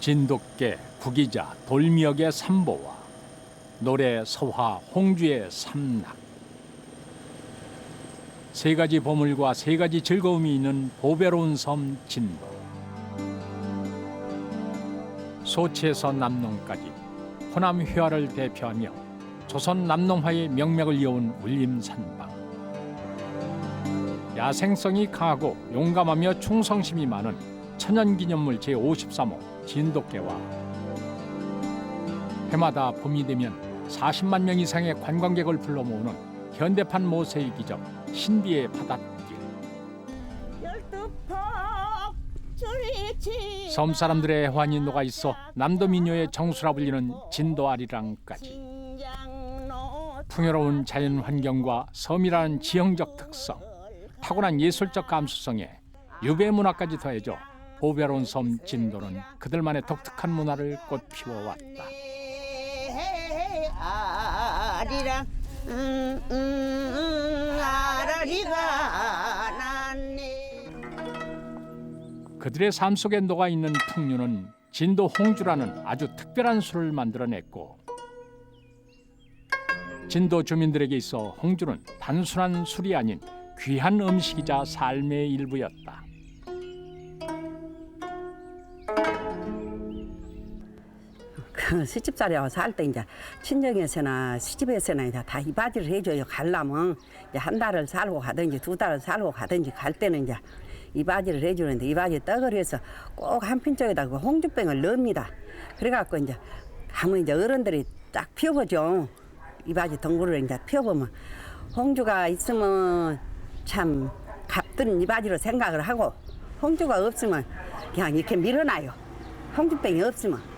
진돗개, 구기자, 돌미역의 삼보와 노래, 서화, 홍주의 삼락. 세 가지 보물과 세 가지 즐거움이 있는 보배로운 섬 진도. 소치에서 남농까지 호남 회화를 대표하며 조선 남농화의 명맥을 이어온 울림산방. 야생성이 강하고 용감하며 충성심이 많은 천연기념물 제53호 진돗개와 해마다 봄이 되면 40만 명 이상의 관광객을 불러 모으는 현대판 모세의 기적 신비의 바닷길. 섬 사람들의 애환이 녹아 있어 남도 민요의 정수라 불리는 진도 아리랑까지. 풍요로운 자연 환경과 섬이라는 지형적 특성, 타고난 예술적 감수성에 유배 문화까지 더해져 보배로운 섬 진도는 그들만의 독특한 문화를 꽃피워왔다. 아리랑 아라리가 났네. 그들의 삶 속에 녹아 있는 풍류는 진도 홍주라는 아주 특별한 술을 만들어냈고, 진도 주민들에게 있어 홍주는 단순한 술이 아닌 귀한 음식이자 삶의 일부였다. 시집살이하고 살 때 이제 친정에서나 시집에서나 이제 다 이바지를 해줘요. 가려면 이제 한 달을 살고 가든지 두 달을 살고 가든지 갈 때는 이제 이바지를 해주는데 이바지 떡을 해서 꼭 한편 쪽에다 그 홍주병을 넣습니다. 그래갖고 이제 가면 이제 어른들이 딱 피워보죠. 이바지 덩굴을 이제 피워보면 홍주가 있으면 참 값드는 이바지로 생각을 하고 홍주가 없으면 그냥 이렇게 밀어놔요. 홍주병이 없으면.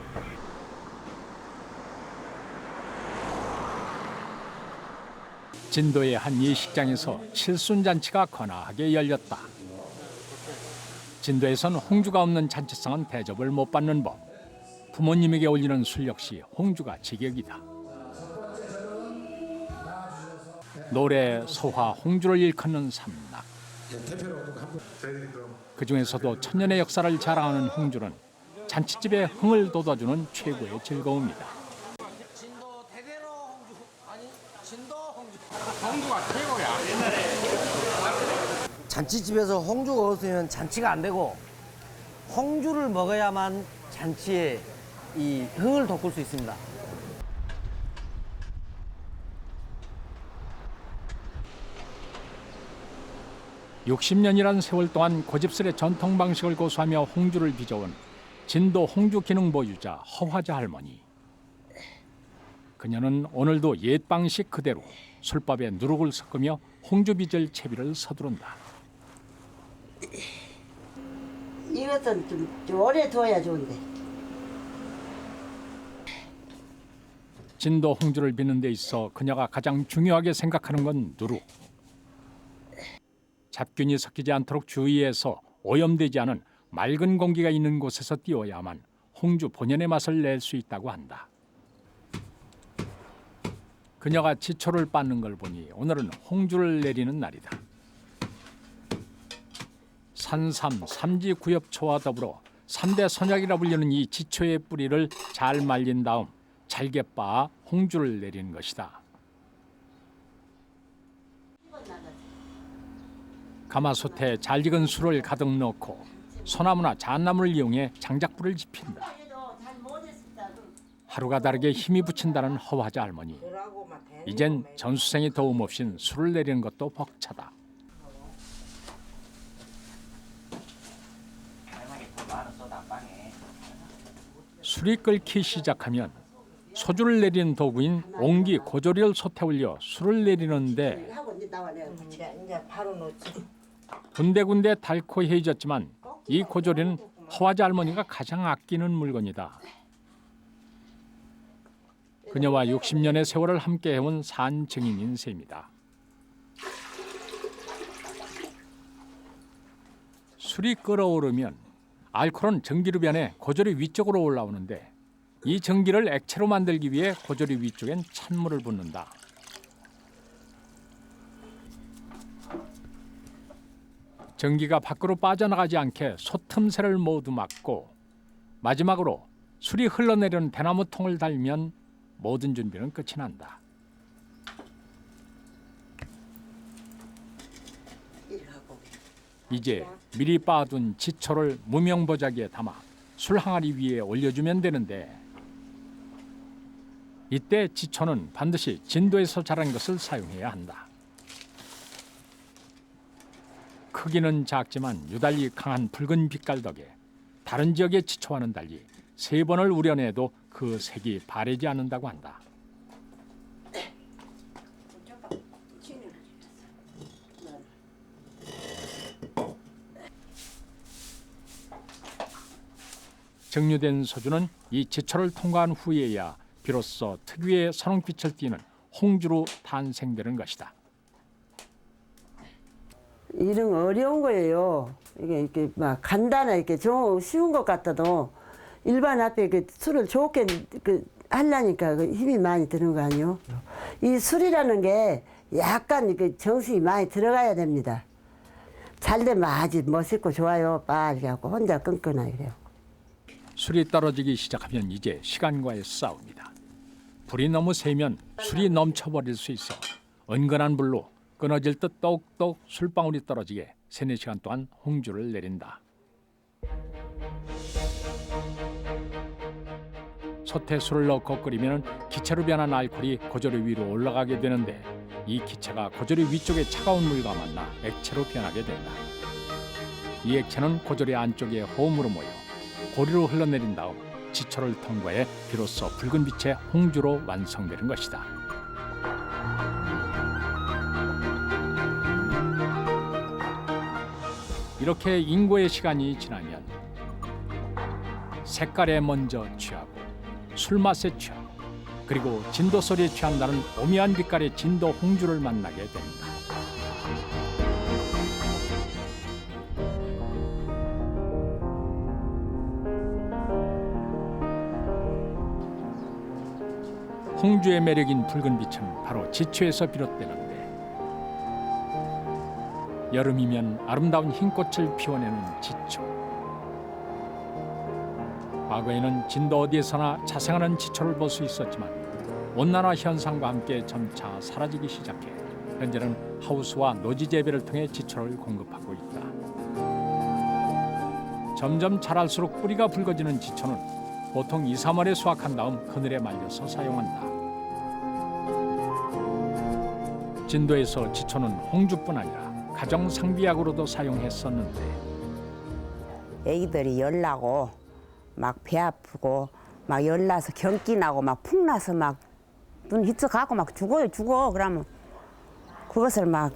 진도의 한 예식장에서 칠순잔치가 거나하게 열렸다. 진도에선 홍주가 없는 잔치상은 대접을 못 받는 법. 부모님에게 올리는 술 역시 홍주가 제격이다. 노래, 소화, 홍주를 일컫는 삼락. 그중에서도 천년의 역사를 자랑하는 홍주는 잔치집에 흥을 돋아주는 최고의 즐거움이다. 홍주가 최고야. 잔치집에서 홍주가 없으면 잔치가 안 되고 홍주를 먹어야만 잔치에 이 흥을 돋굴 수 있습니다. (60년이란) 세월 동안 고집스레 전통 방식을 고수하며 홍주를 빚어온 진도 홍주 기능 보유자 허화자 할머니. 그녀는 오늘도 옛 방식 그대로 술밥에 누룩을 섞으며 홍주 빚을 채비를 서두른다. 이것은 좀 오래 둬야 좋은데. 진도 홍주를 빚는 데 있어 그녀가 가장 중요하게 생각하는 건 누룩. 잡균이 섞이지 않도록 주의해서 오염되지 않은 맑은 공기가 있는 곳에서 띄워야만 홍주 본연의 맛을 낼 수 있다고 한다. 그녀가 지초를 빻는 걸 보니 오늘은 홍주를 내리는 날이다. 산삼, 삼지구엽초와 더불어 3대 선약이라 불리는 이 지초의 뿌리를 잘 말린 다음 잘게 빻아 홍주를 내리는 것이다. 가마솥에 잘 익은 술을 가득 넣고 소나무나 잣나무를 이용해 장작불을 지핀다. 하루가 다르게 힘이 붙인다는 허화자 할머니. 이젠 전수생의 도움 없인 술을 내리는 것도 벅차다. 술이 끓기 시작하면 소주를 내리는 도구인 옹기 고조리를 솥에 올려 술을 내리는데 군데군데 달코해졌지만 이 고조리는 허화자 할머니가 가장 아끼는 물건이다. 그녀와 60년의 세월을 함께 해온 산 증인인 셈이다. 술이 끓어오르면 알코올은 전기로 변해 고조리 위쪽으로 올라오는데 이 전기를 액체로 만들기 위해 고조리 위쪽엔 찬물을 붓는다. 전기가 밖으로 빠져나가지 않게 솥 틈새를 모두 막고 마지막으로 술이 흘러내리는 대나무 통을 달면 모든 준비는 끝이 난다. 이제 미리 빻아둔 지초를 무명보자기에 담아 술 항아리 위에 올려주면 되는데, 이때 지초는 반드시 진도에서 자란 것을 사용해야 한다. 크기는 작지만 유달리 강한 붉은 빛깔 덕에 다른 지역의 지초와는 달리 3번을 우려내도 그 색이 바래지 않는다고 한다. 증류된 소주는 이 지초를 통과한 후에야 비로소 특유의 선홍빛을 띠는 홍주로 탄생되는 것이다. 이런 거 어려운 거예요. 이게 이렇게 막 간단하게 이렇게 쉬운 것 같아도 일반 앞에 그 술을 좋게 하려니까 그 힘이 많이 드는 거 아니요? 이 술이라는 게 약간 그 정신이 많이 들어가야 됩니다. 잘 되면 아주 멋있고 좋아요. 빨리 하고 혼자 끈끈하게 그래요. 술이 떨어지기 시작하면 이제 시간과의 싸움이다. 불이 너무 세면 술이 넘쳐버릴 수 있어 은근한 불로 끊어질 듯 똑똑 술방울이 떨어지게 3-4시간 동안 홍주를 내린다. 솥에 술을 넣고 끓이면 기체로 변한 알코올이 고조리 위로 올라가게 되는데, 이 기체가 고조리 위쪽의 차가운 물과 만나 액체로 변하게 된다. 이 액체는 고조리 안쪽에 호음으로 모여 고리로 흘러내린 다음 지초를 통과해 비로소 붉은 빛의 홍주로 완성되는 것이다. 이렇게 인고의 시간이 지나면 색깔에 먼저 취하고 술맛에 취하고 그리고 진도 소리에 취한다는 오묘한 빛깔의 진도 홍주를 만나게 됩니다. 홍주의 매력인 붉은 빛은 바로 지초에서 비롯되는데, 여름이면 아름다운 흰꽃을 피워내는 지초. 과거에는 진도 어디에서나 자생하는 지초를 볼 수 있었지만 온난화 현상과 함께 점차 사라지기 시작해 현재는 하우스와 노지 재배를 통해 지초를 공급하고 있다. 점점 자랄수록 뿌리가 붉어지는 지초는 보통 2-3월에 수확한 다음 그늘에 말려서 사용한다. 진도에서 지초는 홍주뿐 아니라 가정 상비약으로도 사용했었는데, 애기들이 열나고 막 배 아프고 막 열나서 경기 나고 막 푹 나서 막 눈 희석하고 막 죽어. 그러면 그것을 막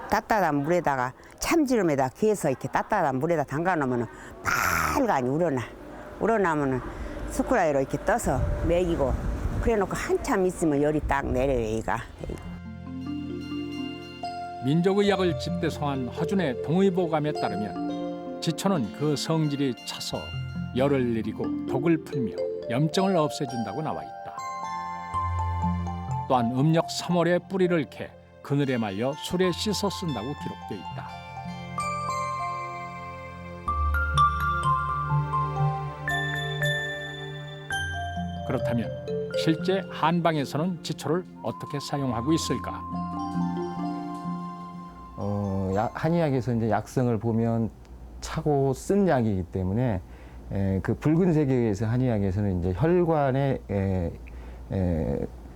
따뜻한 물에다가 참기름에다 귀에서 이렇게 따뜻한 물에다 담가 놓으면 빨간이 우러나면은 스크라이로 이렇게 떠서 먹이고, 그래 놓고 한참 있으면 열이 딱 내려요. 얘가 민족의학을 집대성한 허준의 동의보감에 따르면 지초는 그 성질이 차서 열을 내리고 독을 풀며 염증을 없애준다고 나와 있다. 또한 음력 3월에 뿌리를 캐 그늘에 말려 술에 씻어 쓴다고 기록돼 있다. 그렇다면 실제 한방에서는 지초를 어떻게 사용하고 있을까? 한의학에서 이제 약성을 보면 차고 쓴 약이기 때문에 그 붉은색에 의해서 한의학에서는 이제 혈관에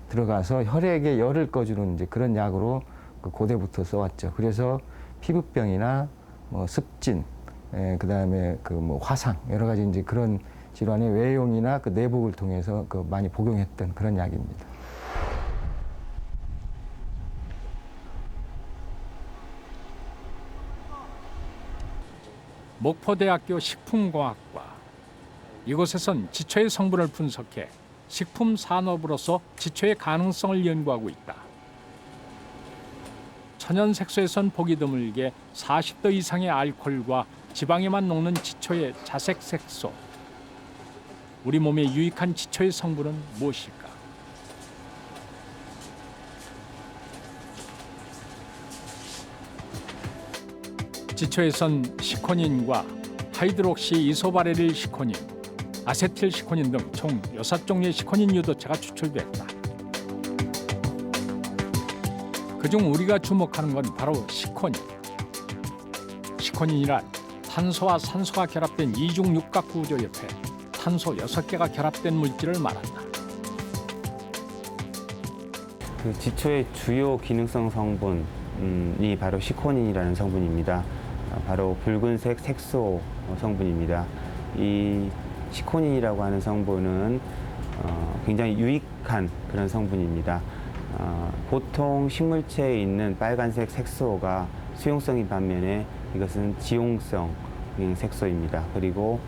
들어가서 혈액의 열을 꺼주는 이제 그런 약으로 그 고대부터 써왔죠. 그래서 피부병이나 뭐 습진, 그다음에 그 뭐 화상 여러 가지 이제 그런 질환의 외용이나 그 내복을 통해서 그 많이 복용했던 그런 약입니다. 목포대학교 식품공학과, 이곳에선 지초의 성분을 분석해 식품 산업으로서 지초의 가능성을 연구하고 있다. 천연 색소에선 보기 드물게 40도 이상의 알코올과 지방에만 녹는 지초의 자색 색소. 우리 몸에 유익한 지초의 성분은 무엇일까? 지초에선 시코닌과 하이드록시 이소바레릴 시코닌, 아세틸시코닌 등 총 6종류의 시코닌 유도체가 추출됐다. 그중 우리가 주목하는 건 바로 시코닌. 시코닌이란 탄소와 산소가 결합된 이중 육각 구조 옆에 탄소 6개가 결합된 물질을 말한다. 그 지초의 주요 기능성 성분이 바로 시코닌이라는 성분입니다. 바로 붉은색 색소 성분입니다. 이 시코닌이라고 하는 성분은 굉장히 유익한 그런 성분입니다. 보통 식물체에 있는 빨간색 색소가 수용성인 반면에 이것은 지용성 색소입니다. 그리고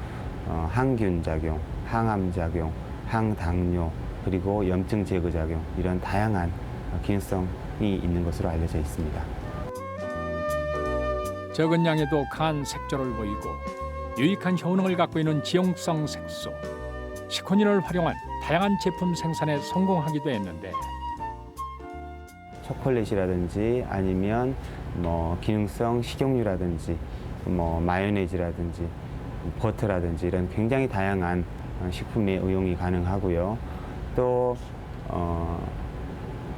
항균 작용, 항암 작용, 항당뇨, 그리고 염증 제거 작용, 이런 다양한 기능성이 있는 것으로 알려져 있습니다. 적은 양에도 강한 색조를 보이고 유익한 효능을 갖고 있는 지용성 색소, 시코닌을 활용한 다양한 제품 생산에 성공하기도 했는데 초콜릿이라든지 아니면 기능성 식용유라든지 마요네즈라든지 버터라든지 이런 굉장히 다양한 식품에 응용이 가능하고요. 또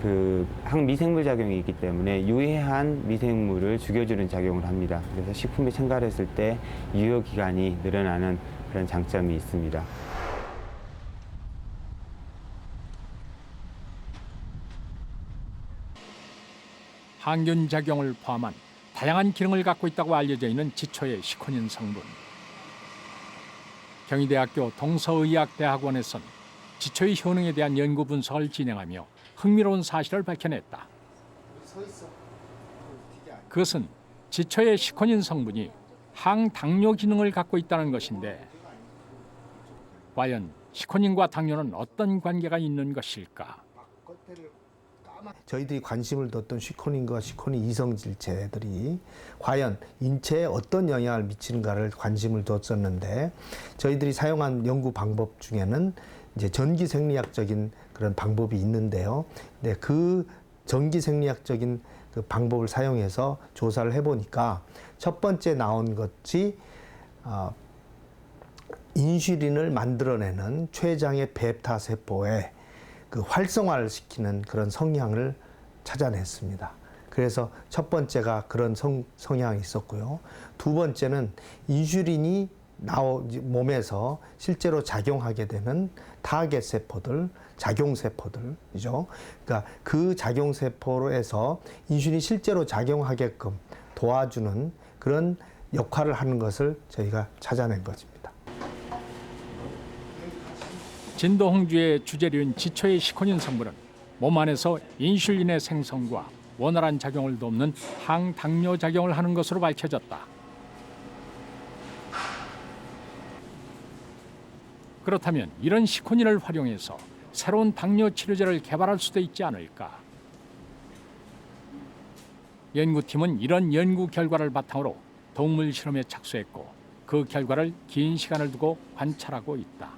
그 항미생물 작용이 있기 때문에 유해한 미생물을 죽여주는 작용을 합니다. 그래서 식품에 첨가했을 때 유효 기간이 늘어나는 그런 장점이 있습니다. 항균 작용을 포함한 다양한 기능을 갖고 있다고 알려져 있는 지초의 시코닌 성분. 경희대학교 동서의학대학원에선 지초의 효능에 대한 연구 분석을 진행하며 흥미로운 사실을 밝혀냈다. 그것은 지초의 시코닌 성분이 항당뇨 기능을 갖고 있다는 것인데 과연 시코닌과 당뇨는 어떤 관계가 있는 것일까? 저희들이 관심을 뒀던 시코닌과 시코닌 이성질체들이 과연 인체에 어떤 영향을 미치는가를 관심을 뒀었는데 저희들이 사용한 연구 방법 중에는 이제 전기 생리학적인 그런 방법이 있는데요. 네, 그 전기 생리학적인 그 방법을 사용해서 조사를 해보니까 첫 번째 나온 것이 인슐린을 만들어내는 췌장의 베타 세포에 그 활성화를 시키는 그런 성향을 찾아냈습니다. 그래서 첫 번째가 그런 성향이 있었고요. 두 번째는 인슐린이 몸에서 실제로 작용하게 되는 타겟 세포들, 작용 세포들이죠. 그러니까 그 작용 세포로해서 인슐린이 실제로 작용하게끔 도와주는 그런 역할을 하는 것을 저희가 찾아낸 것입니다. 진도홍주의 주재료인 지초의 시코닌 성분은 몸 안에서 인슐린의 생성과 원활한 작용을 돕는 항당뇨 작용을 하는 것으로 밝혀졌다. 그렇다면 이런 시코닌을 활용해서 새로운 당뇨 치료제를 개발할 수도 있지 않을까? 연구팀은 이런 연구 결과를 바탕으로 동물 실험에 착수했고 그 결과를 긴 시간을 두고 관찰하고 있다.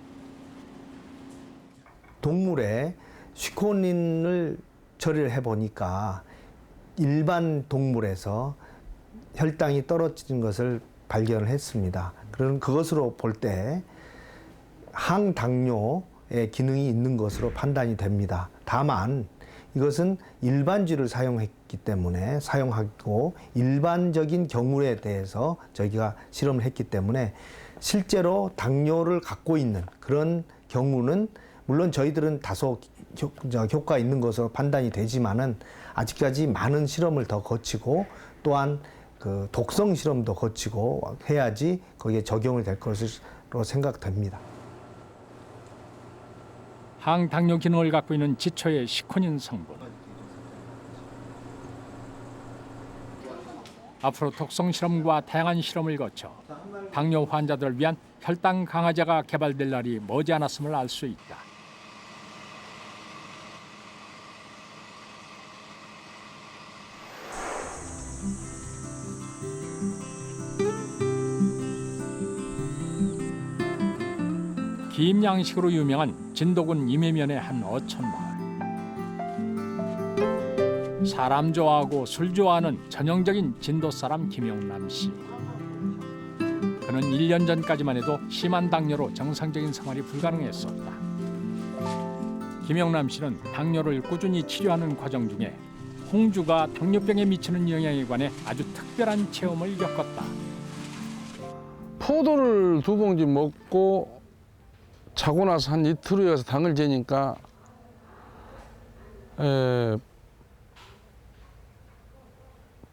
동물에 시코닌을 처리를 해보니까 일반 동물에서 혈당이 떨어지는 것을 발견을 했습니다. 그런 그것으로 볼 때 항당뇨의 기능이 있는 것으로 판단이 됩니다. 다만 이것은 일반쥐를 사용하고 일반적인 경우에 대해서 저희가 실험을 했기 때문에 실제로 당뇨를 갖고 있는 그런 경우는 물론 저희들은 다소 효과 있는 것으로 판단이 되지만은 아직까지 많은 실험을 더 거치고 또한 그 독성 실험도 거치고 해야지 거기에 적용이 될 것으로 생각됩니다. 항당뇨 기능을 갖고 있는 지초의 시코닌 성분. 앞으로 독성 실험과 다양한 실험을 거쳐 당뇨 환자들을 위한 혈당 강화제가 개발될 날이 머지않았음을 알 수 있다. 김양식으로 유명한 진도군 임해면의 한 어촌마을. 사람 좋아하고 술 좋아하는 전형적인 진도 사람 김용남 씨. 그는 1년 전까지만 해도 심한 당뇨로 정상적인 생활이 불가능했었다. 김영남 씨는 당뇨를 꾸준히 치료하는 과정 중에 홍주가 당뇨병에 미치는 영향에 관해 아주 특별한 체험을 겪었다. 포도를 2봉지 먹고 자고 나서 한 이틀 후에 가서 당을 재니까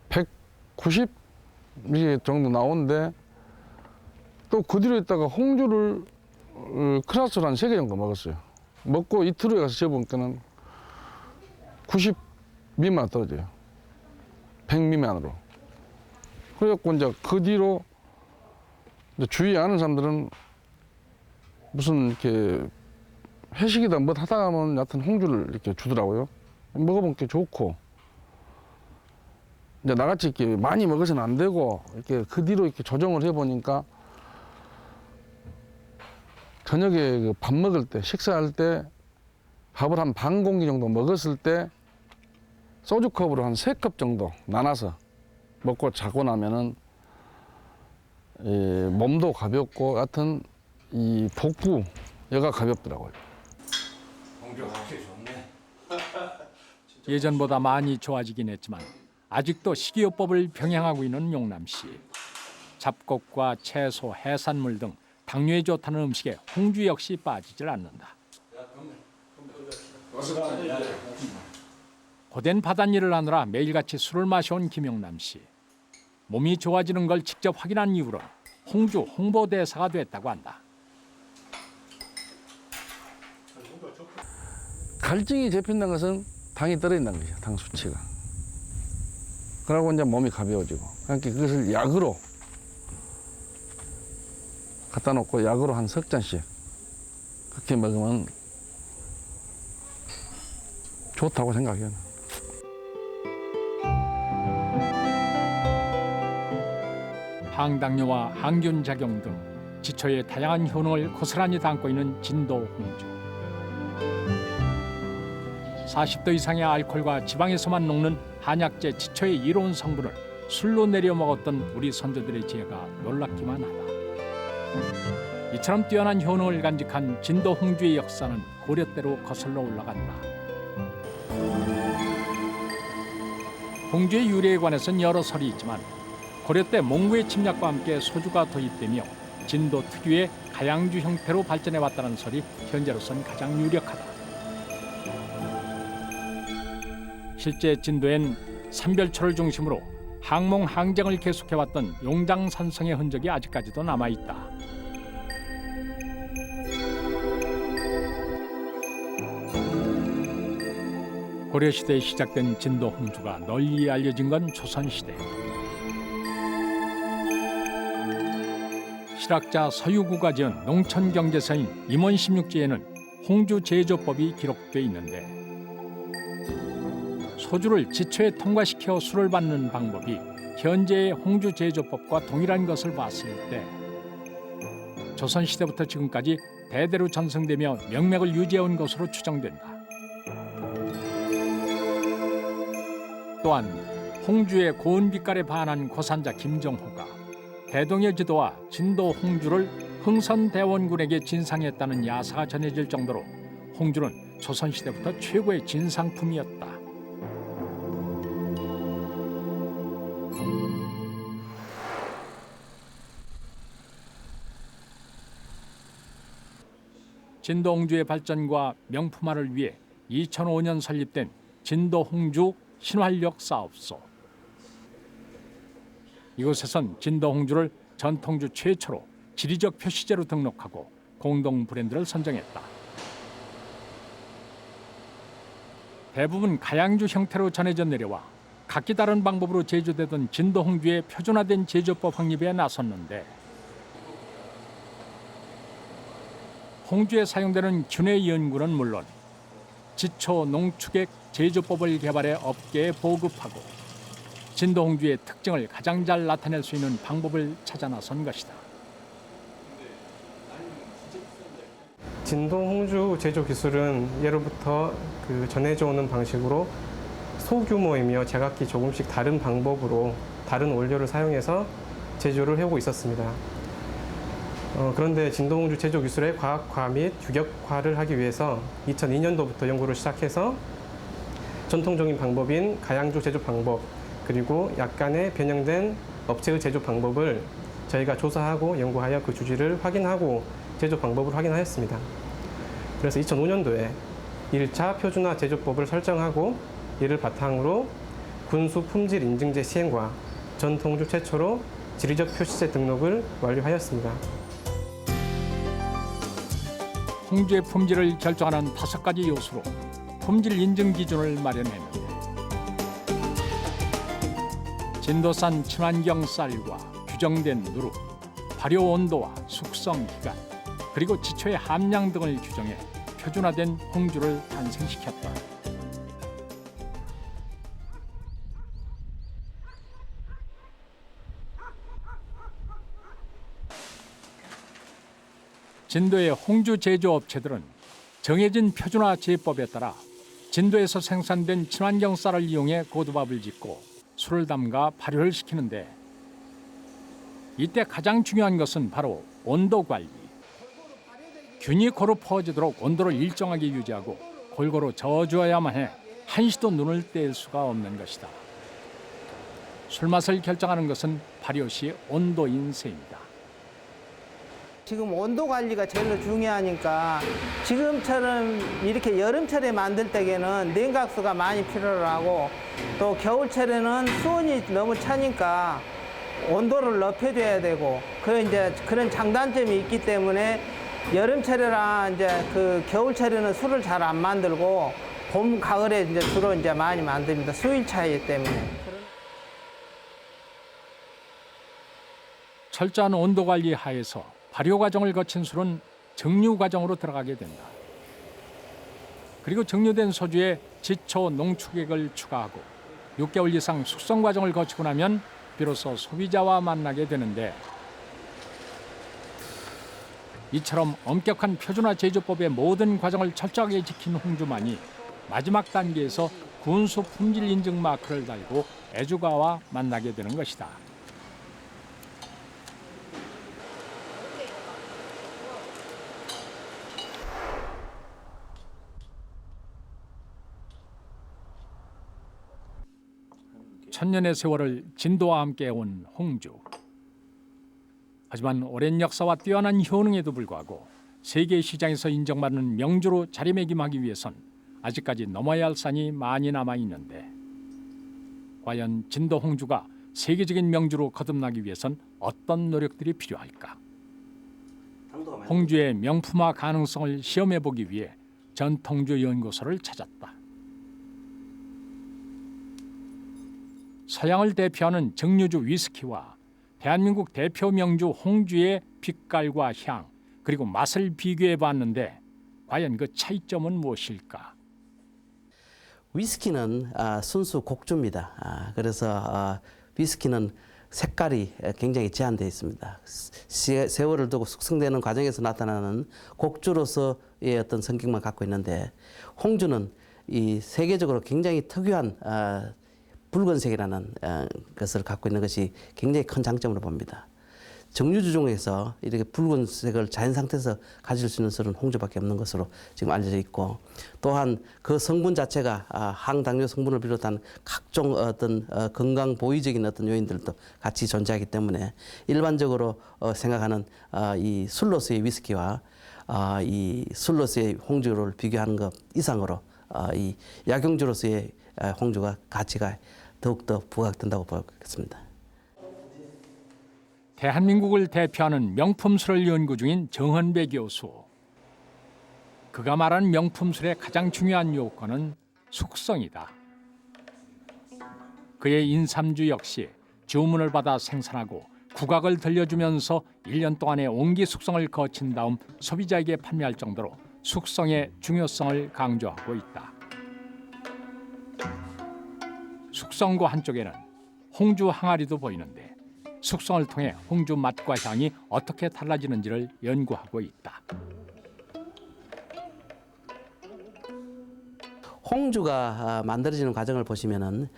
190 이게 정도 나오는데 또 그 뒤로 있다가 홍주를 크라스를 한 3개 정도 먹었어요. 먹고 이틀 후에 가서 재보니까는 90 미만 떨어져요. 100 미만으로. 그래갖고 이제 그 뒤로 이제 주위에 아는 사람들은 무슨 이렇게 회식이다 뭐 하다 가면 여하튼 홍주를 이렇게 주더라고요. 먹어보니까 좋고. 이제 나같이 이렇게 많이 먹어서는 안 되고 이렇게 그 뒤로 이렇게 조정을 해보니까 저녁에 밥 먹을 때, 식사할 때 밥을 한 반 공기 정도 먹었을 때 소주컵으로 한 3컵 정도 나눠서 먹고 자고 나면은 몸도 가볍고 여하튼 이 복부 여가 가볍더라고요. 예전보다 많이 좋아지긴 했지만 아직도 식이요법을 병행하고 있는 용남 씨. 잡곡과 채소, 해산물 등 당뇨에 좋다는 음식에 홍주 역시 빠지질 않는다. 고된 바닷일을 하느라 매일같이 술을 마셔온 김용남 씨. 몸이 좋아지는 걸 직접 확인한 이후로 홍주 홍보대사가 됐다고 한다. 갈증이 잡힌다는 것은 당이 떨어진다는 거죠. 당 수치가. 그러고 이제 몸이 가벼워지고. 그러니까 그것을 약으로 갖다 놓고 약으로 한 석 잔씩 그렇게 먹으면 좋다고 생각해요. 항당뇨와 항균 작용 등 지초의 다양한 효능을 고스란히 담고 있는 진도 홍주. 40도 이상의 알코올과 지방에서만 녹는 한약재 지초의 이로운 성분을 술로 내려 먹었던 우리 선조들의 지혜가 놀랍기만 하다. 이처럼 뛰어난 효능을 간직한 진도 홍주의 역사는 고려 때로 거슬러 올라간다. 홍주의 유래에 관해서는 여러 설이 있지만 고려 때 몽고의 침략과 함께 소주가 도입되며 진도 특유의 가양주 형태로 발전해 왔다는 설이 현재로선 가장 유력하다. 실제 진도엔 삼별초를 중심으로 항몽 항쟁을 계속해왔던 용장산성의 흔적이 아직까지도 남아있다. 고려시대에 시작된 진도 홍주가 널리 알려진 건 조선시대. 실학자 서유구가 지은 농촌경제서인 임원십육지에는 홍주 제조법이 기록돼 있는데 소주를 지초에 통과시켜 술을 받는 방법이 현재의 홍주 제조법과 동일한 것을 봤을 때 조선시대부터 지금까지 대대로 전승되며 명맥을 유지해온 것으로 추정된다. 또한 홍주의 고운 빛깔에 반한 고산자 김정호가 대동의 지도와 진도 홍주를 흥선대원군에게 진상했다는 야사가 전해질 정도로 홍주는 조선시대부터 최고의 진상품이었다. 진도 홍주의 발전과 명품화를 위해 2005년 설립된 진도 홍주 신활력 사업소. 이곳에선 진도 홍주를 전통주 최초로 지리적 표시제로 등록하고 공동 브랜드를 선정했다. 대부분 가양주 형태로 전해져 내려와 각기 다른 방법으로 제조되던 진도 홍주의 표준화된 제조법 확립에 나섰는데 홍주에 사용되는 균의 연구는 물론 지초 농축액 제조법을 개발해 업계에 보급하고 진도 홍주의 특징을 가장 잘 나타낼 수 있는 방법을 찾아 나선 것이다. 진도 홍주 제조 기술은 예로부터 전해져 오는 방식으로 소규모이며 제각기 조금씩 다른 방법으로 다른 원료를 사용해서 제조를 해오고 있었습니다. 그런데 진도홍주 제조 기술의 과학화 및 규격화를 하기 위해서 2002년도부터 연구를 시작해서 전통적인 방법인 가양주 제조 방법 그리고 약간의 변형된 업체의 제조 방법을 저희가 조사하고 연구하여 그 주지를 확인하고 제조 방법을 확인하였습니다. 그래서 2005년도에 1차 표준화 제조법을 설정하고 이를 바탕으로 군수 품질 인증제 시행과 전통주 최초로 지리적 표시제 등록을 완료하였습니다. 홍주의 품질을 결정하는 5가지 요소로 품질 인증 기준을 마련했는데 진도산 친환경 쌀과 규정된 누룩, 발효 온도와 숙성 기간, 그리고 지초의 함량 등을 규정해 표준화된 홍주를 탄생시켰다. 진도의 홍주 제조업체들은 정해진 표준화 제법에 따라 진도에서 생산된 친환경 쌀을 이용해 고두밥을 짓고 술을 담가 발효를 시키는데 이때 가장 중요한 것은 바로 온도 관리. 균이 고루 퍼지도록 온도를 일정하게 유지하고 골고루 저어주어야만 해 한시도 눈을 뗄 수가 없는 것이다. 술맛을 결정하는 것은 발효 시 온도인 셈이다. 지금 온도 관리가 제일 중요하니까 지금처럼 이렇게 여름철에 만들 때에는 냉각수가 많이 필요를 하고 또 겨울철에는 수온이 너무 차니까 온도를 높여줘야 되고 그런 장단점이 있기 때문에 여름철이랑 이제 그 겨울철에는 술을 잘 안 만들고 봄, 가을에 이제 주로 이제 많이 만듭니다. 수일 차이 때문에. 철저한 온도 관리 하에서 발효 과정을 거친 술은 증류 과정으로 들어가게 된다. 그리고 증류된 소주에 지초 농축액을 추가하고 6개월 이상 숙성 과정을 거치고 나면 비로소 소비자와 만나게 되는데 이처럼 엄격한 표준화 제조법의 모든 과정을 철저하게 지킨 홍주만이 마지막 단계에서 군수 품질 인증 마크를 달고 애주가와 만나게 되는 것이다. 천년의 세월을 진도와 함께 온 홍주. 하지만 오랜 역사와 뛰어난 효능에도 불구하고 세계 시장에서 인정받는 명주로 자리매김하기 위해선 아직까지 넘어야 할 산이 많이 남아 있는데 과연 진도 홍주가 세계적인 명주로 거듭나기 위해선 어떤 노력들이 필요할까? 홍주의 명품화 가능성을 시험해 보기 위해 전통주 연구소를 찾았다. 서양을 대표하는 증류주 위스키와 대한민국 대표 명주 홍주의 빛깔과 향 그리고 맛을 비교해 봤는데 과연 그 차이점은 무엇일까? 위스키는 순수 곡주입니다. 그래서 위스키는 색깔이 굉장히 제한되어 있습니다. 세월을 두고 숙성되는 과정에서 나타나는 곡주로서의 어떤 성격만 갖고 있는데 홍주는 이 세계적으로 굉장히 특유한 붉은색이라는 것을 갖고 있는 것이 굉장히 큰 장점으로 봅니다. 정류주 중에서 이렇게 붉은색을 자연 상태에서 가질 수 있는 술은 홍주밖에 없는 것으로 지금 알려져 있고 또한 그 성분 자체가 항당뇨 성분을 비롯한 각종 어떤 건강 보위적인 어떤 요인들도 같이 존재하기 때문에 일반적으로 생각하는 이 술로서의 위스키와 이 술로서의 홍주를 비교하는 것 이상으로 이 약용주로서의 홍주가 가치가 더욱더 부각된다고 보겠습니다. 대한민국을 대표하는 명품술을 연구 중인 정헌배 교수. 그가 말한 명품술의 가장 중요한 요건은 숙성이다. 그의 인삼주 역시 주문을 받아 생산하고 국악을 들려주면서 1년 동안의 온기 숙성을 거친 다음 소비자에게 판매할 정도로 숙성의 중요성을 강조하고 있다. 숙성고 한쪽에는 홍주 항아리도 보이는데 숙성을 통해 홍주 맛과 향이 어떻게 달라지는지를 연구하고 있다. 홍주가 만들어지는 과정을 보시면은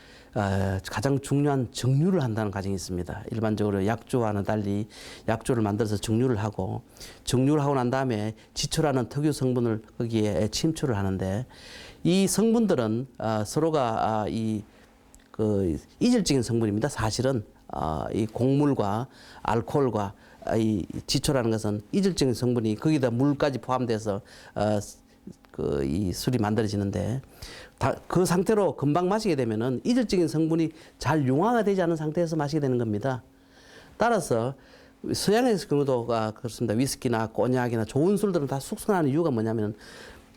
가장 중요한 정류를 한다는 과정이 있습니다. 일반적으로 약주와는 달리 약주를 만들어서 정류를 하고 정류를 하고 난 다음에 지초라는 특유 성분을 거기에 침투를 하는데 이 성분들은 서로가 이질적인 성분입니다. 사실은 이 곡물과 알코올과 이 지초라는 것은 이질적인 성분이 거기다 물까지 포함돼서 이 술이 만들어지는데 그 상태로 금방 마시게 되면은 이질적인 성분이 잘 융화가 되지 않은 상태에서 마시게 되는 겁니다. 따라서 서양의 경우도 그렇습니다. 위스키나 꼬냑이나 좋은 술들은 다 숙성하는 이유가 뭐냐면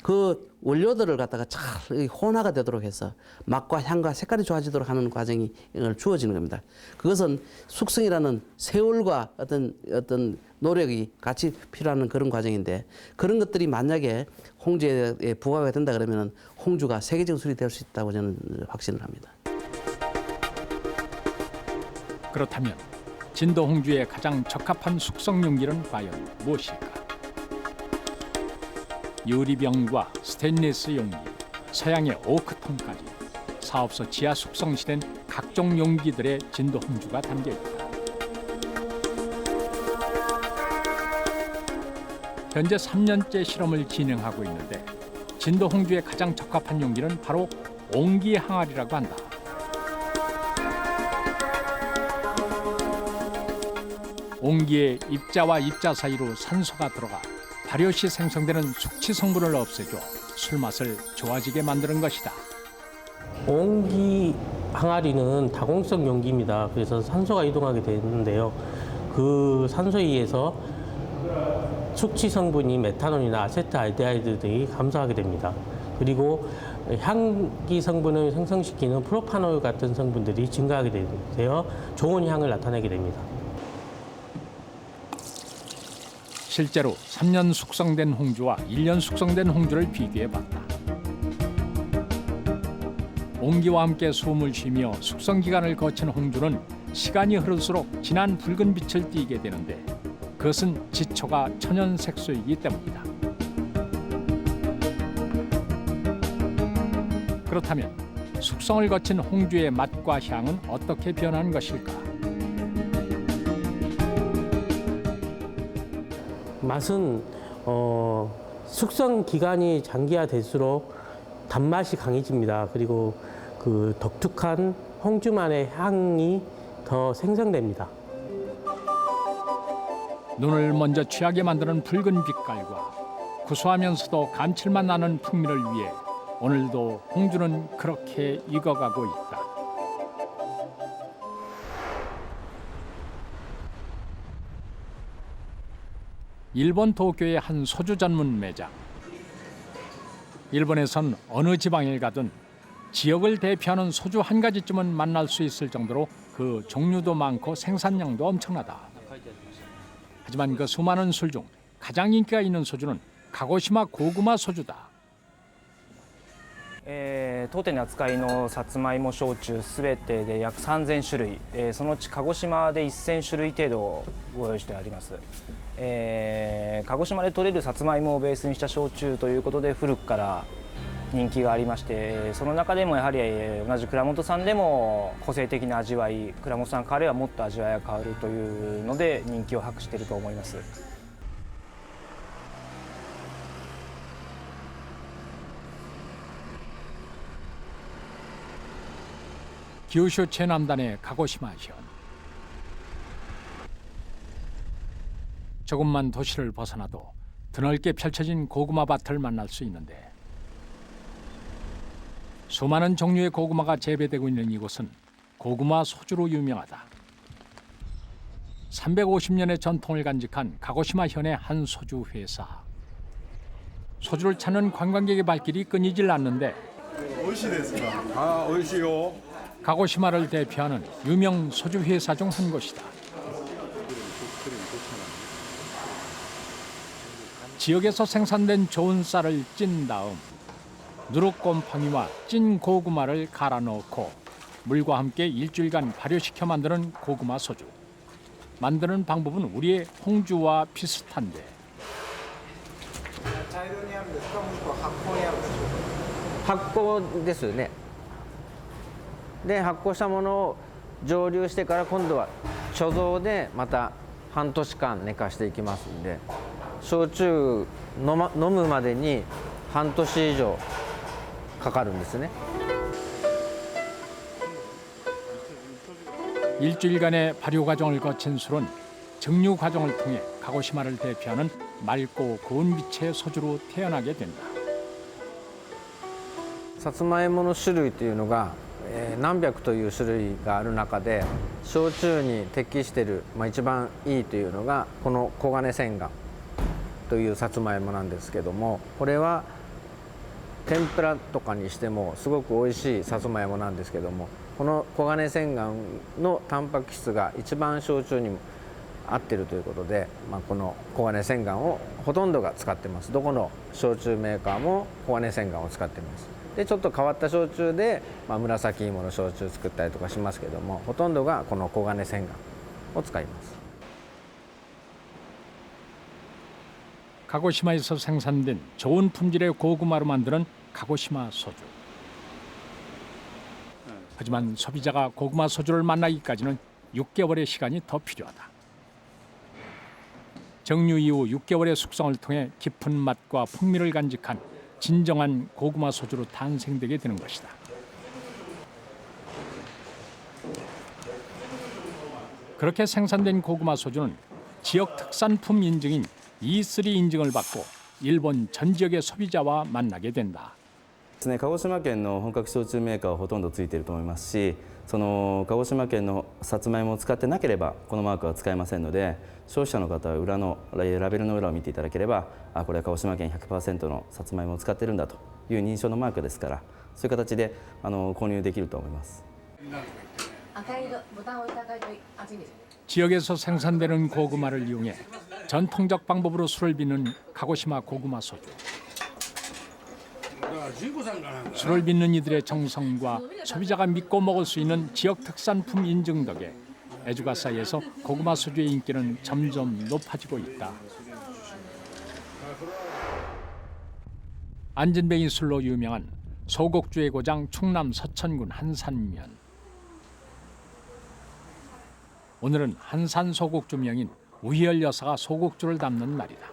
그 원료들을 갖다가 잘 혼화가 되도록 해서 맛과 향과 색깔이 좋아지도록 하는 과정이 주어지는 겁니다. 그것은 숙성이라는 세월과 어떤 노력이 같이 필요한 그런 과정인데 그런 것들이 만약에 홍주에 부과가 된다 그러면 홍주가 세계적 술이 될 수 있다고 저는 확신을 합니다. 그렇다면 진도 홍주에 가장 적합한 숙성 용기는 과연 무엇일까? 유리병과 스테인리스 용기, 서양의 오크통까지 사업소 지하 숙성시된 각종 용기들의 진도 홍주가 담겨 있다. 현재 3년째 실험을 진행하고 있는데 진도 홍주에 가장 적합한 용기는 바로 옹기 항아리라고 한다. 옹기의 입자와 입자 사이로 산소가 들어가 발효 시 생성되는 숙취 성분을 없애줘 술맛을 좋아지게 만드는 것이다. 옹기 항아리는 다공성 용기입니다. 그래서 산소가 이동하게 되는데요. 그 산소에 의해서 숙취 성분이 메탄올이나 아세트알데하이드 등이 감소하게 됩니다. 그리고 향기 성분을 생성시키는 프로파놀 같은 성분들이 증가하게 되어 좋은 향을 나타내게 됩니다. 실제로 3년 숙성된 홍주와 1년 숙성된 홍주를 비교해봤다. 옹기와 함께 숨을 쉬며 숙성 기간을 거친 홍주는 시간이 흐를수록 진한 붉은 빛을 띠게 되는데 그것은 지초가 천연 색소이기 때문이다. 그렇다면 숙성을 거친 홍주의 맛과 향은 어떻게 변한 것일까? 맛은 숙성 기간이 장기화될수록 단맛이 강해집니다. 그리고 그 독특한 홍주만의 향이 더 생성됩니다. 눈을 먼저 취하게 만드는 붉은 빛깔과 구수하면서도 감칠맛 나는 풍미를 위해 오늘도 홍주는 그렇게 익어가고 있다. 일본 도쿄의 한 소주 전문 매장. 일본에선 어느 지방에 가든 지역을 대표하는 소주 한 가지쯤은 만날 수 있을 정도로 그 종류도 많고 생산량도 엄청나다. 하지만 그 수많은 술 중 가장 인기가 있는 소주는 가고시마 고구마 소주다. 当店に扱いのさつまいも焼酎すべてで約3000種類、そのうち鹿児島で1000種類程度ご用意してあります。鹿児島で採れるさつまいもをベースにした焼酎ということで古くから人気がありまして、その中でもやはり同じ蔵元さんでも個性的な味わい、蔵元さんからはもっと味わいが変わるというので人気を博していると思います。 규슈 최남단의 가고시마 현. 조금만 도시를 벗어나도 드넓게 펼쳐진 고구마 밭을 만날 수 있는데 수많은 종류의 고구마가 재배되고 있는 이곳은 고구마 소주로 유명하다. 350년의 전통을 간직한 가고시마 현의 한 소주 회사. 소주를 찾는 관광객의 발길이 끊이질 않는데 가고시마를 대표하는 유명 소주 회사 중 한 곳이다. 지역에서 생산된 좋은 쌀을 찐 다음 누룩곰팡이와 찐 고구마를 갈아 넣고 물과 함께 일주일간 발효시켜 만드는 고구마 소주. 만드는 방법은 우리의 홍주와 비슷한데 発酵ですよね。で発酵したものを蒸留してから今度は貯蔵でまた半年間寝かしていきますんで、焼酎飲むまでに半年以上かかるんですね。 일주일간의 발효 과정을 거친 술은 증류 과정을 통해 가고시마를 대표하는 맑고 고운 빛의 소주로 태어나게 된다. さつまいもの種類というのが、何百という種類がある中で焼酎に適している、一番いいというのがこの黄金千貫というさつまいもなんですけども、これは天ぷらとかにしてもすごく美味しいさつまいもなんですけども、この黄金千貫のタンパク質が一番焼酎にも合っているということで、この黄金千貫をほとんどが使ってます。どこの焼酎メーカーも黄金千貫を使っています。でちょっと変わった焼酎で、紫芋の焼酎作ったりとかしますけども、ほとんどがこの黄金千貫を使います。 가고시마에서 생산된 좋은 품질의 고구마로 만드는 가고시마 소주. 하지만 소비자가 고구마 소주를 만나기까지는 6개월의 시간이 더 필요하다. 정류 이후 6개월의 숙성을 통해 깊은 맛과 풍미를 간직한 진정한 고구마 소주로 탄생되게 되는 것이다. 그렇게 생산된 고구마 소주는 지역 특산품 인증인 E3 인증을 받고 일본 전 지역의 소비자와 만나게 된다. 鹿児島県の本格焼酎メーカーはほとんどついていると思いますし、その鹿児島県のさつまいもを使ってなければこのマークは使えませんので、消費者の方は裏のラベルの裏を見ていただければ、これは鹿児島県 100% のさつまいもを使っているんだという認証のマークですから、そういう形で購入できると思います。 지역에서 생산되는 고구마를 이용해 전통적 방법으로 술을 빚는 가고시마 고구마 소주. 술을 빚는 이들의 정성과 소비자가 믿고 먹을 수 있는 지역 특산품 인증 덕에 애주가 사이에서 고구마 소주의 인기는 점점 높아지고 있다. 안진뱅이 술로 유명한 소곡주의 고장 충남 서천군 한산면. 오늘은 한산 소곡주 명인 우희열 여사가 소곡주를 담는 날이다.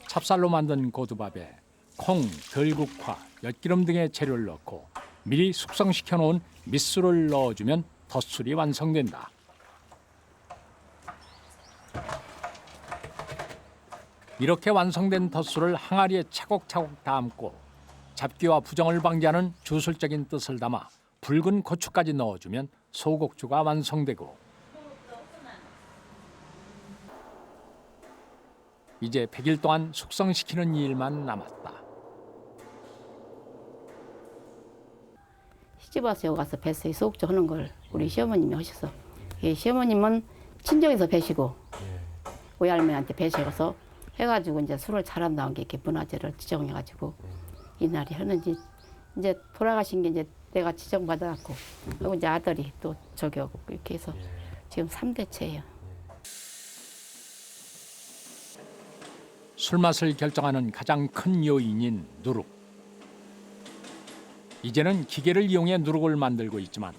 찹쌀로 만든 고두밥에 콩, 들국화, 엿기름 등의 재료를 넣고 미리 숙성시켜 놓은 밑술을 넣어주면 덧술이 완성된다. 이렇게 완성된 덧술을 항아리에 차곡차곡 담고 잡기와 부정을 방지하는 주술적인 뜻을 담아 붉은 고추까지 넣어주면 소곡주가 완성되고, 이제 100일 동안 숙성시키는 일만 남았다. 시집와서 여기 가서 뵀어요. 소곡주 하는 걸 우리 시어머님이 하셔서. 시어머님은 친정에서 뵈시고 외할머니한테 뵈셔서 해가지고 이제 술을 잘한다는 게 이렇게 문화재를 지정해가지고 이날이 하는지, 이제 돌아가신 게 이제 내가 지정받아갖고, 그리고 이제 아들이 또 저기 하고 이렇게 해서 지금 3대째예요. 술맛을 결정하는 가장 큰 요인인 누룩. 이제는 기계를 이용해 누룩을 만들고 있지만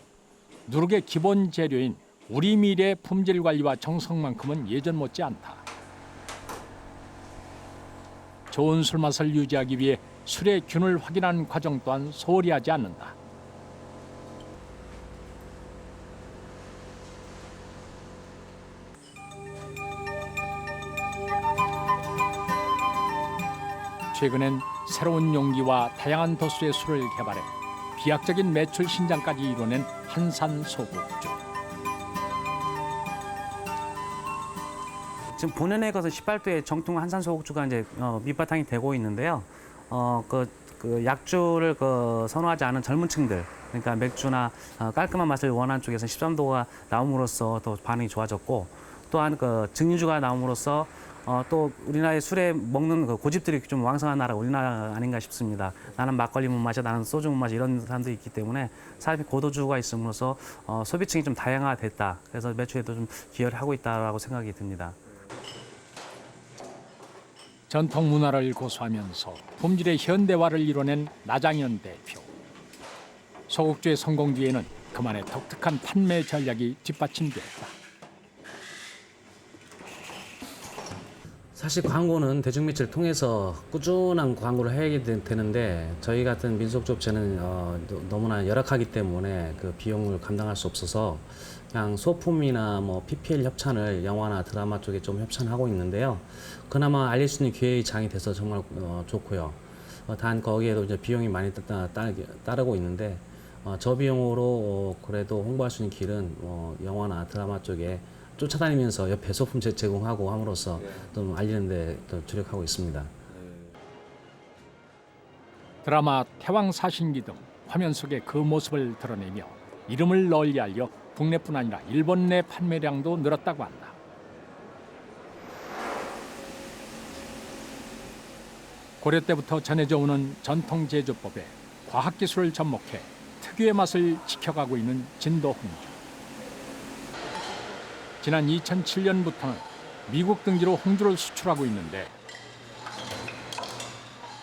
누룩의 기본 재료인 우리 밀의 품질 관리와 정성만큼은 예전 못지 않다. 좋은 술맛을 유지하기 위해 술의 균을 확인하는 과정 또한 소홀히 하지 않는다. 최근엔 새로운 용기와 다양한 도수의 술을 개발해 비약적인 매출 신장까지 이뤄낸 한산 소곡주. 지금 본연의 것은 18도의 정통 한산 소곡주가 이제 밑바탕이 되고 있는데요. 그 약주를 선호하지 않은 젊은 층들, 그러니까 맥주나 깔끔한 맛을 원하는 쪽에서 13도가 나옴으로써 더 반응이 좋아졌고, 또한 증류주가 나옴으로써 또 우리나라의 술에 먹는 고집들이 좀 왕성한 나라가 우리나라 아닌가 싶습니다. 나는 막걸리 못 마셔, 나는 소주 못 마셔, 이런 사람들이 있기 때문에 사람이 고도주가 있음으로써 소비층이 좀 다양화됐다. 그래서 매출에도 좀 기여를 하고 있다고 생각이 듭니다. 전통 문화를 고수하면서 품질의 현대화를 이뤄낸 나장현 대표. 소곡주의 성공 뒤에는 그만의 독특한 판매 전략이 뒷받침됐다. 사실 광고는 대중매체를 통해서 꾸준한 광고를 해야 되는데 저희 같은 민속주업체는 너무나 열악하기 때문에 그 비용을 감당할 수 없어서 그냥 소품이나 뭐 PPL 협찬을 영화나 드라마 쪽에 좀 협찬하고 있는데요. 그나마 알릴 수 있는 기회의 장이 돼서 정말 좋고요. 단 거기에도 이제 비용이 많이 따르고 있는데 저 비용으로 그래도 홍보할 수 있는 길은 영화나 드라마 쪽에 쫓아다니면서 옆에 소품 제공하고 함으로써 좀 알리는 데 더 주력하고 있습니다. 드라마 태왕사신기 등 화면 속의 그 모습을 드러내며 이름을 널리 알려 국내뿐 아니라 일본 내 판매량도 늘었다고 한다. 고려 때부터 전해져 오는 전통 제조법에 과학기술을 접목해 특유의 맛을 지켜가고 있는 진도 홍주. 지난 2007년부터는 미국 등지로 홍주를 수출하고 있는데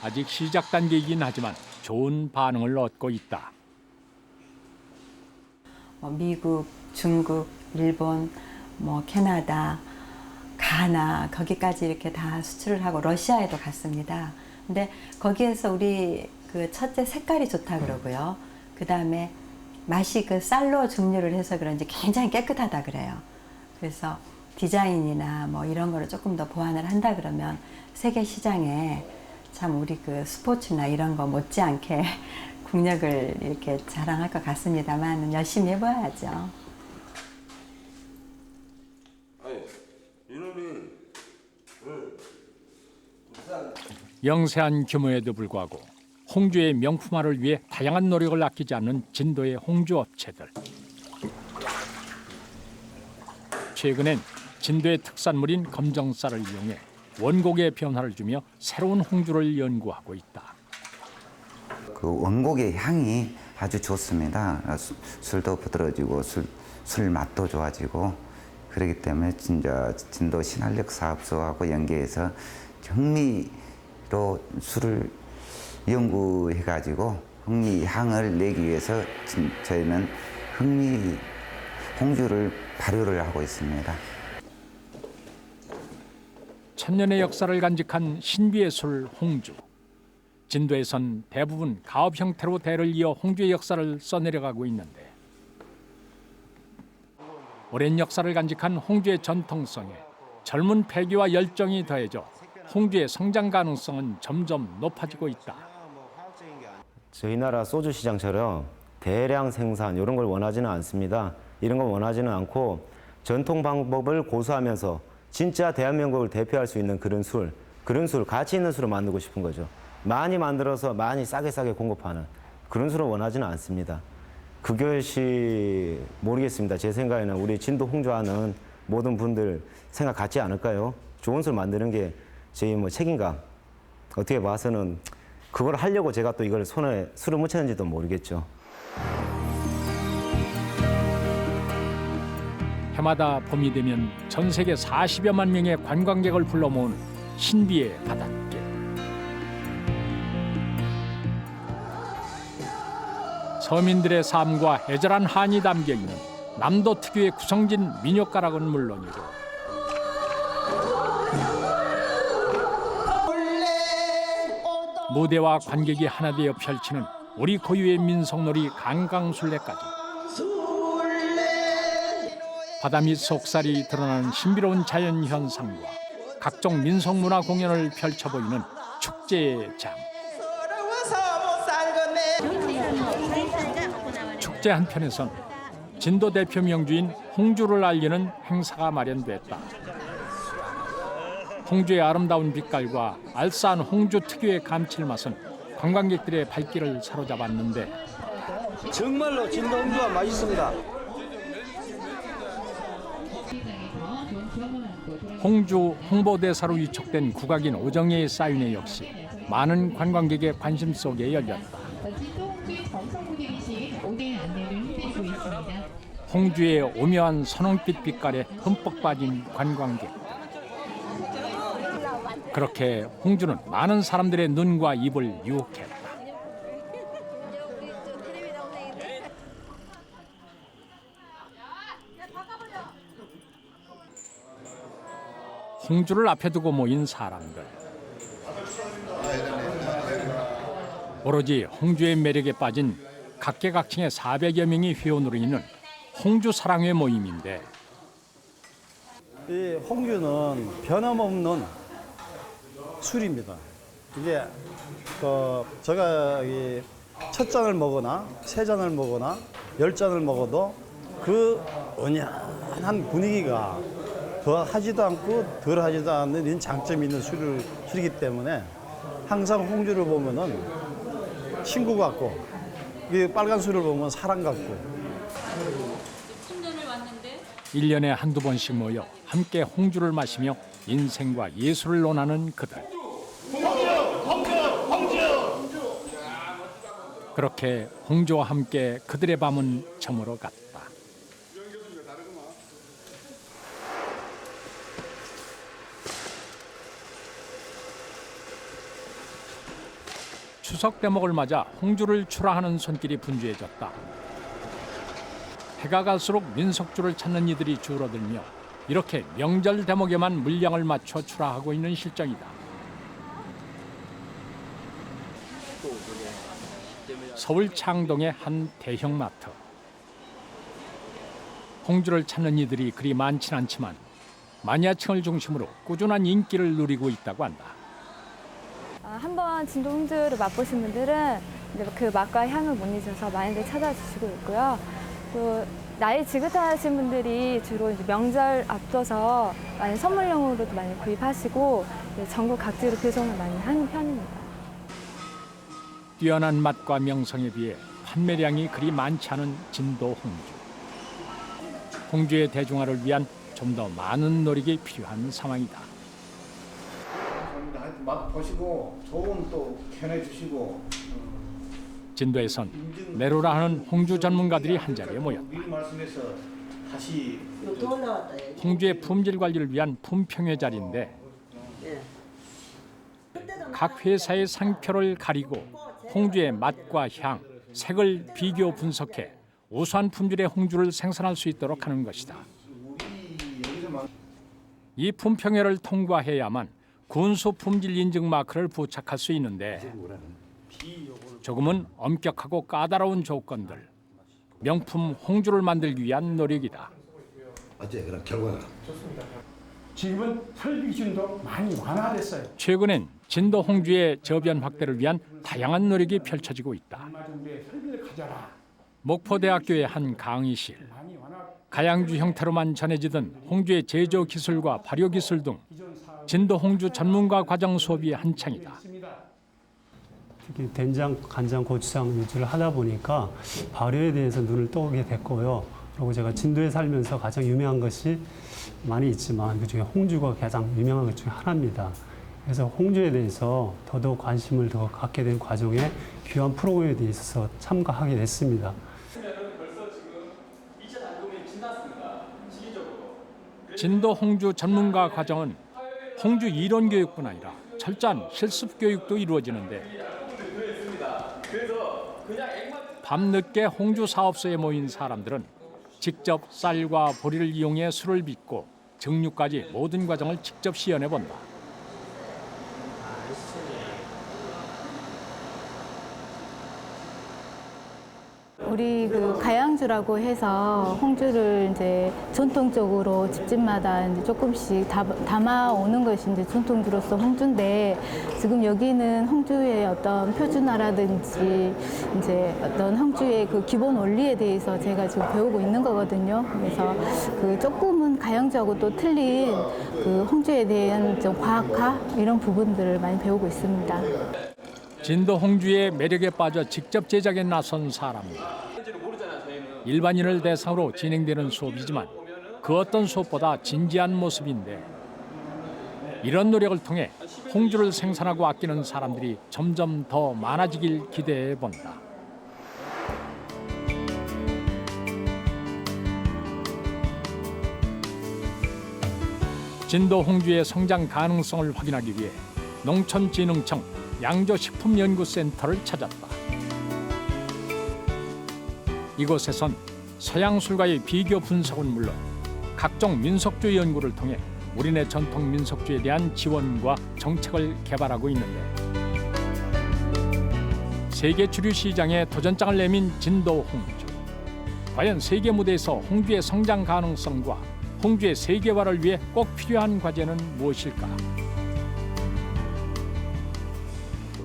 아직 시작 단계이긴 하지만 좋은 반응을 얻고 있다. 미국, 중국, 일본, 캐나다, 가나 거기까지 이렇게 다 수출을 하고 러시아에도 갔습니다. 근데 거기에서 우리 그 첫째 색깔이 좋다 그러고요. 그 다음에 맛이 그 쌀로 증류를 해서 그런지 굉장히 깨끗하다 그래요. 그래서 디자인이나 이런 거를 조금 더 보완을 한다 그러면 세계 시장에 참 우리 그 스포츠나 이런 거 못지않게 국력을 이렇게 자랑할 것 같습니다만 열심히 해봐야죠. 영세한 규모에도 불구하고 홍주의 명품화를 위해 다양한 노력을 아끼지 않는 진도의 홍주 업체들. 최근엔 진도의 특산물인 검정쌀을 이용해 원곡의 변화를 주며 새로운 홍주를 연구하고 있다. 그 원곡의 향이 아주 좋습니다. 술도 부드러워지고 술 맛도 좋아지고 그렇기 때문에 진짜 진도 신한력 사업소하고 연계해서 흥미로 술을 연구해가지고 흥미 향을 내기 위해서 저희는 흥미 홍주를 발효를 하고 있습니다. 천년의 역사를 간직한 신비의 술 홍주. 진도에선 대부분 가업 형태로 대를 이어 홍주의 역사를 써내려가고 있는데 오랜 역사를 간직한 홍주의 전통성에 젊은 패기와 열정이 더해져 홍주의 성장 가능성은 점점 높아지고 있다. 저희 나라 소주 시장처럼 대량 생산 이런 걸 원하지는 않습니다. 이런 걸 원하지는 않고 전통 방법을 고수하면서 진짜 대한민국을 대표할 수 있는 그런 술 가치 있는 술을 만들고 싶은 거죠. 많이 만들어서 많이 싸게 공급하는 그런 술을 원하지는 않습니다. 그것이 모르겠습니다. 제 생각에는 우리 진도 홍주하는 모든 분들 생각 같지 않을까요? 좋은 술 만드는 게 저희 책임감. 어떻게 봐서는 그걸 하려고 제가 또 이걸 손에 술을 묻혔는지도 모르겠죠. 해마다 봄이 되면 전 세계 40여만 명의 관광객을 불러 모으는 신비의 바닷길. 서민들의 삶과 애절한 한이 담겨 있는 남도 특유의 구성진 민요가락은 물론이고 무대와 관객이 하나 되어 펼치는 우리 고유의 민속놀이 강강술래까지 바다 밑 속살이 드러나는 신비로운 자연현상과 각종 민속문화 공연을 펼쳐 보이는 축제의 장. 축제 한편에선 진도 대표 명주인 홍주를 알리는 행사가 마련됐다. 홍주의 아름다운 빛깔과 알싸한 홍주 특유의 감칠맛은 관광객들의 발길을 사로잡았는데 정말로 진도 홍주가 맛있습니다. 홍주 홍보대사로 위촉된 국악인 오정혜의 사인회 역시 많은 관광객의 관심 속에 열렸다. 홍주의 오묘한 선홍빛 빛깔에 흠뻑 빠진 관광객. 그렇게 홍주는 많은 사람들의 눈과 입을 유혹했다. 홍주를 앞에 두고 모인 사람들. 오로지 홍주의 매력에 빠진 각계각층의 400여 명이 회원으로 있는 홍주 사랑회 모임인데, 이 홍주는 변함없는 술입니다. 이게 제가 첫 잔을 먹거나 세 잔을 먹거나 10잔을 먹어도 그 은연한 분위기가 더 하지도 않고 덜 하지도 않는 이런 장점이 있는 술이기 때문에 항상 홍주를 보면은 친구 같고, 이 빨간 술을 보면 사랑 같고. 1년에 한두 번씩 모여 함께 홍주를 마시며 인생과 예술을 논하는 그들. 그렇게 홍주와 함께 그들의 밤은 저물어 갔다. 추석 대목을 맞아 홍주를 출하하는 손길이 분주해졌다. 해가 갈수록 민속주를 찾는 이들이 줄어들며 이렇게 명절 대목에만 물량을 맞춰 출하하고 있는 실정이다. 서울 창동의 한 대형마트. 홍주를 찾는 이들이 그리 많진 않지만 마니아층을 중심으로 꾸준한 인기를 누리고 있다고 한다. 한번 진도 홍주를 맛보신 분들은 이제 그 맛과 향을 못 잊어서 많이들 찾아주시고 있고요. 또 나이 지긋하신 분들이 주로 이제 명절 앞둬서 많이 선물용으로도 많이 구입하시고 전국 각지로 배송을 많이 하는 편입니다. 뛰어난 맛과 명성에 비해 판매량이 그리 많지 않은 진도 홍주. 홍주의 대중화를 위한 좀 더 많은 노력이 필요한 상황이다. 맛 보시고 좋은 또 견해 주시고. 진도에선 내로라 하는 홍주 전문가들이 한자리에 모였다. 미리 말씀해서 다시 홍주의 품질 관리를 위한 품평회 자리인데, 각 회사의 상표를 가리고 홍주의 맛과 향, 색을 비교 분석해 우수한 품질의 홍주를 생산할 수 있도록 하는 것이다. 이 품평회를 통과해야만 군수 품질 인증 마크를 부착할 수 있는데, 조금은 엄격하고 까다로운 조건들. 명품 홍주를 만들기 위한 노력이다. 어째 그럼 결과가? 지금은 설비 기준도 많이 완화됐어요. 최근엔 진도 홍주의 저변 확대를 위한 다양한 노력이 펼쳐지고 있다. 목포대학교의 한 강의실. 가양주 형태로만 전해지던 홍주의 제조 기술과 발효 기술 등 진도 홍주 전문가 과정 수업이 한창이다. 특히 된장, 간장, 고추장 위주로 하다 보니까 발효에 대해서 눈을 뜨게 됐고요. 그리고 제가 진도에 살면서 가장 유명한 것이 많이 있지만 그중에 홍주가 가장 유명한 것 중에 하나입니다. 그래서 홍주에 대해서 더더욱 관심을 더 갖게 된 과정에 귀한 프로그램에 대해서 참가하게 됐습니다. 진도 홍주 전문가 과정은 홍주 이론 교육뿐 아니라 철저한 실습 교육도 이루어지는데, 밤늦게 홍주 사업소에 모인 사람들은 직접 쌀과 보리를 이용해 술을 빚고 증류까지 모든 과정을 직접 시연해 본다. 우리 그 가양주라고 해서 홍주를 이제 전통적으로 집집마다 이제 조금씩 담아 오는 것이 이제 전통주로서 홍주인데, 지금 여기는 홍주의 어떤 표준화라든지 이제 어떤 홍주의 그 기본 원리에 대해서 제가 지금 배우고 있는 거거든요. 그래서 그 조금은 가양주하고 또 틀린 그 홍주에 대한 좀 과학화 이런 부분들을 많이 배우고 있습니다. 진도 홍주의 매력에 빠져 직접 제작에 나선 사람들. 일반인을 대상으로 진행되는 수업이지만 그 어떤 수업보다 진지한 모습인데, 이런 노력을 통해 홍주를 생산하고 아끼는 사람들이 점점 더 많아지길 기대해 본다. 진도 홍주의 성장 가능성을 확인하기 위해 농촌진흥청 양조식품연구센터를 찾았다. 이곳에선 서양술과의 비교 분석은 물론 각종 민속주 연구를 통해 우리네 전통 민속주에 대한 지원과 정책을 개발하고 있는데, 세계 주류 시장에 도전장을 내민 진도 홍주. 과연 세계 무대에서 홍주의 성장 가능성과 홍주의 세계화를 위해 꼭 필요한 과제는 무엇일까?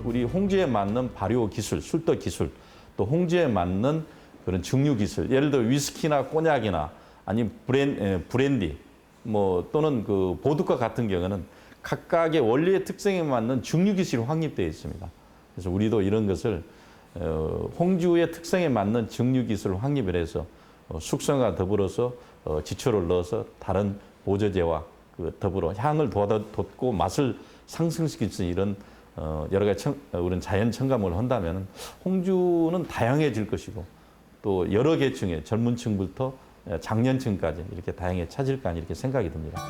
우리 홍주에 맞는 발효 기술, 술도 기술, 또 홍주에 맞는 그런 증류 기술, 예를 들어 위스키나 꼬냑이나 아니면 브랜디, 뭐 또는 그 보드카 같은 경우는 각각의 원리의 특성에 맞는 증류 기술이 확립되어 있습니다. 그래서 우리도 이런 것을 홍주의 특성에 맞는 증류 기술을 확립을 해서 숙성과 더불어서 지초를 넣어서 다른 보조제와 더불어 향을 돋고 맛을 상승시킬 수 있는 이런 여러 가지 우리는 자연 첨가물을 한다면 홍주는 다양해질 것이고, 또 여러 계층의 젊은 층부터 장년층까지 이렇게 다양해져질 거 아니 이렇게 생각이 듭니다.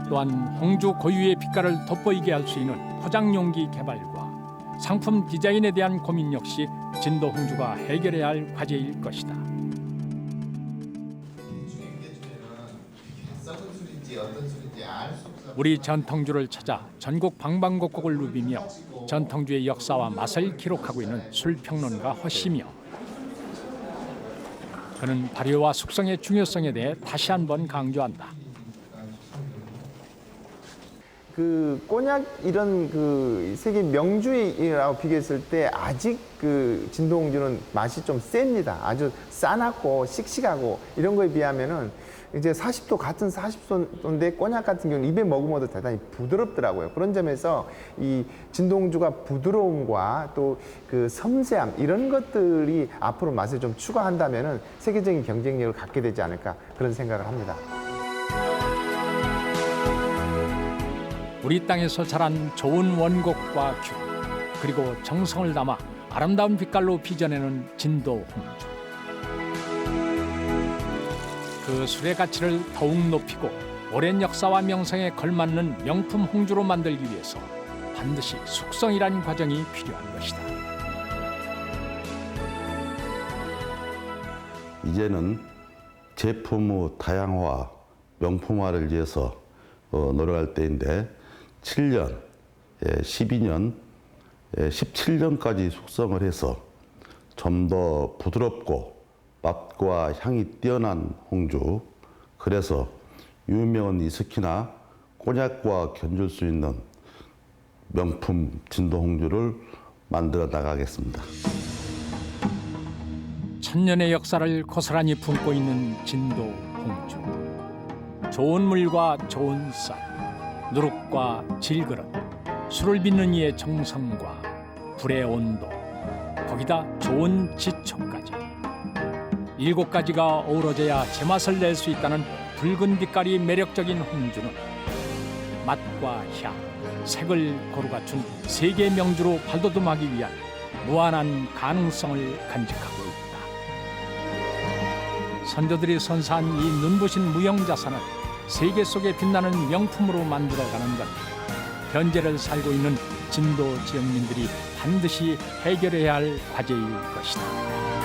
또한 홍주 고유의 빛깔을 돋보이게 할 수 있는 포장 용기 개발과 상품 디자인에 대한 고민 역시 진도 홍주가 해결해야 할 과제일 것이다. 우리 전통주를 찾아 전국 방방곡곡을 누비며 전통주의 역사와 맛을 기록하고 있는 술평론가 허시며, 그는 발효와 숙성의 중요성에 대해 다시 한번 강조한다. 그 꼬냑 이런 그 세계 명주라고 비교했을 때 아직 그 진도 홍주는 맛이 좀 셉니다. 아주 싸납고 씩씩하고 이런 거에 비하면은 이제 40도 같은 40도인데 꼬냑 같은 경우는 입에 머금어도 대단히 부드럽더라고요. 그런 점에서 이 진도 홍주가 부드러움과 또 그 섬세함 이런 것들이 앞으로 맛을 좀 추가한다면은 세계적인 경쟁력을 갖게 되지 않을까 그런 생각을 합니다. 우리 땅에서 자란 좋은 원곡과 귤, 그리고 정성을 담아 아름다운 빛깔로 빚어내는 진도 홍주. 그 술의 가치를 더욱 높이고 오랜 역사와 명성에 걸맞는 명품 홍주로 만들기 위해서 반드시 숙성이라는 과정이 필요한 것이다. 이제는 제품의 다양화, 명품화를 위해서 노력할 때인데 7년, 12년, 17년까지 숙성을 해서 좀 더 부드럽고 맛과 향이 뛰어난 홍주, 그래서 유명한 위스키나 꼬냑과 견줄 수 있는 명품 진도 홍주를 만들어 나가겠습니다. 천년의 역사를 고스란히 품고 있는 진도 홍주. 좋은 물과 좋은 쌀, 누룩과 질그릇, 술을 빚는 이의 정성과 불의 온도, 거기다 좋은 지초까지. 7가지가 어우러져야 제맛을 낼 수 있다는 붉은 빛깔이 매력적인 홍주는 맛과 향, 색을 고루 갖춘 세계 명주로 발돋움하기 위한 무한한 가능성을 간직하고 있다. 선조들이 선사한 이 눈부신 무형자산을 세계 속에 빛나는 명품으로 만들어가는 것, 현재를 살고 있는 진도 지역민들이 반드시 해결해야 할 과제일 것이다.